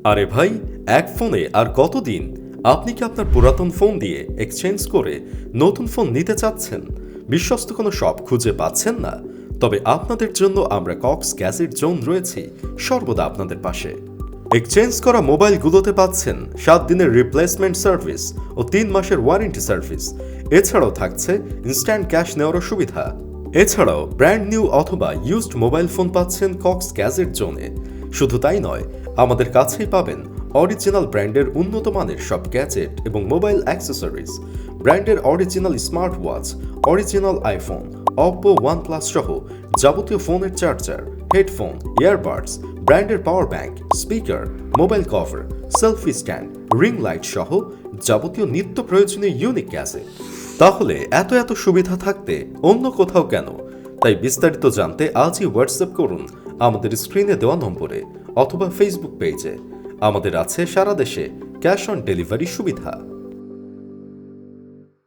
আরে ভাই, এক ফোনে আর কতদিন? আপনি কি আপনার পুরাতন ফোন দিয়ে এক্সচেঞ্জ করে নতুন ফোন নিতে চাচ্ছেন? বিশ্বস্ত কোনো শপ খুঁজে পাচ্ছেন না? তবে আপনাদের জন্য আমরা কক্স গ্যাজেট জোন রয়েছি সর্বদা আপনাদের পাশে। এক্সচেঞ্জ করা মোবাইলগুলোতে পাচ্ছেন 7 দিনের রিপ্লেসমেন্ট সার্ভিস ও 3 মাসের ওয়ারেন্টি সার্ভিস। এছাড়াও থাকছে ইনস্ট্যান্ট ক্যাশ নেওয়ারও সুবিধা। এছাড়াও ব্র্যান্ড নিউ অথবা ইউজড মোবাইল ফোন পাচ্ছেন কক্স গ্যাজেট জোনে। শুধু তাই নয়, আমাদের কাছেই পাবেন অরিজিনাল ব্র্যান্ডের উন্নত মানের সব গ্যাজেট এবং মোবাইল অ্যাক্সেসরিজ, ব্র্যান্ডের original smart watch, original iPhone, Oppo, OnePlus সহ যাবতীয় ফোনের চার্জার, হেডফোন, ইয়ারবাডস, ব্র্যান্ডের power bank, speaker, mobile cover, selfie stand, ring light সহ যাবতীয় নিত্য প্রয়োজনীয় ইউনিক গ্যাজেট। তাহলে এত সুবিধা থাকতে অন্য কোথাও কেন? তাই বিস্তারিত জানতে আজই হোয়াটসঅ্যাপ করুন আমাদের স্ক্রিনে দেওয়া নম্বরে অথবা ফেসবুক পেজে। আমাদের আছে সারা দেশে ক্যাশ অন ডেলিভারি সুবিধা।